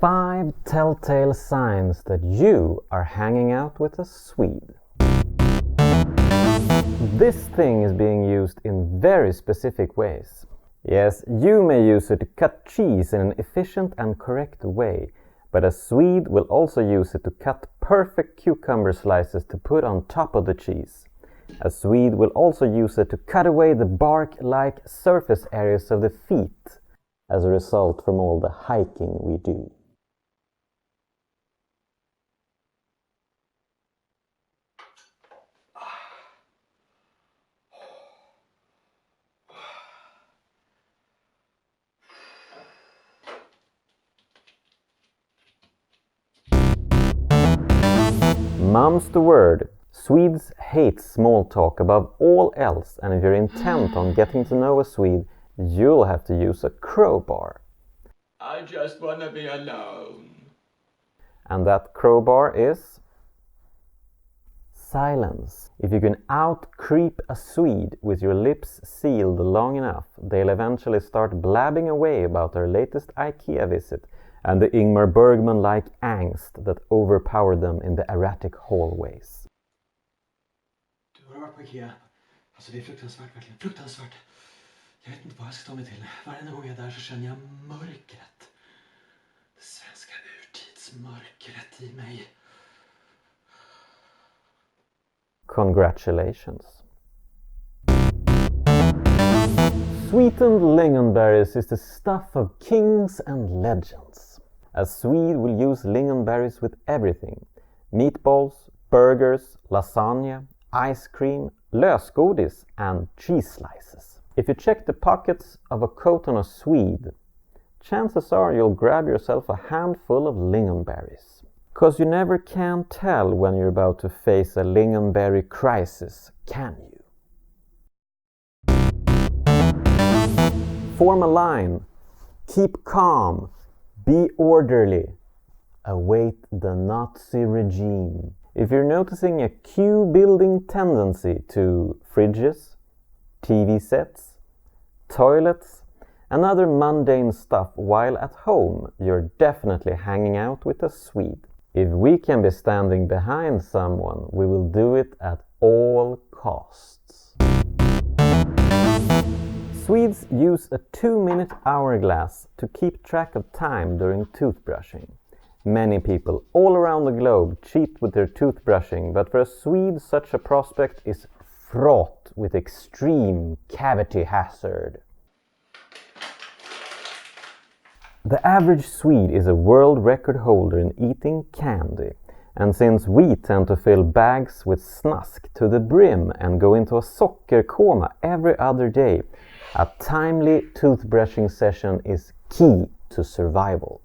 5 telltale signs that you are hanging out with a Swede. This thing is being used in very specific ways. Yes, you may use it to cut cheese in an efficient and correct way, but a Swede will also use it to cut perfect cucumber slices to put on top of the cheese. A Swede will also use it to cut away the bark-like surface areas of the feet as a result from all the hiking we do. Mum's the word. Swedes hate small talk above all else, and if you're intent on getting to know a Swede, you'll have to use a crowbar. I just wanna be alone. And that crowbar is silence. If you can out-creep a Swede with your lips sealed long enough, they'll eventually start blabbing away about their latest IKEA visit and the Ingmar Bergman-like angst that overpowered them in the erratic hallways. Du har varit på IKEA. Alltså det är fruktansvärt, verkligen fruktansvärt. Jag vet inte vad jag ska ta mig till. Varje gång jag är där så känner jag mörkret. Det svenska urtidsmörkret i mig. Congratulations. Sweetened lingonberries is the stuff of kings and legends. A Swede will use lingonberries with everything. Meatballs, burgers, lasagna, ice cream, lösgodis and cheese slices. If you check the pockets of a coat on a Swede, chances are you'll grab yourself a handful of lingonberries. 'Cause you never can tell when you're about to face a lingonberry crisis, can you? Form a line. Keep calm. Be orderly. Await the Nazi regime. If you're noticing a queue-building tendency to fridges, TV sets, toilets, and other mundane stuff while at home, you're definitely hanging out with a Swede. If we can be standing behind someone, we will do it at all costs. Swedes use a 2-minute hourglass to keep track of time during toothbrushing. Many people all around the globe cheat with their toothbrushing, but for a Swede such a prospect is fraught with extreme cavity hazard. The average Swede is a world record holder in eating candy, and since we tend to fill bags with snusk to the brim and go into a sockerkoma every other day, a timely toothbrushing session is key to survival.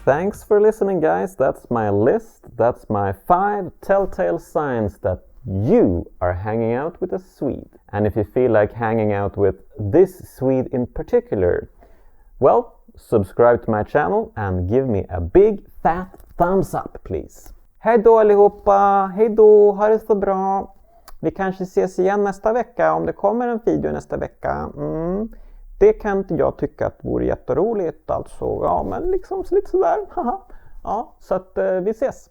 Thanks for listening, guys. That's my list. That's my 5 telltale signs that you are hanging out with a Swede. And if you feel like hanging out with this Swede in particular, well, subscribe to my channel and give me a big fat thumbs up, please. Hej då allihopa! Hej då! Ha det så bra! Vi kanske ses igen nästa vecka om det kommer en video nästa vecka. Det kan inte jag tycka att vore jätteroligt, alltså. Ja, men liksom lite sådär. Ja, så att vi ses.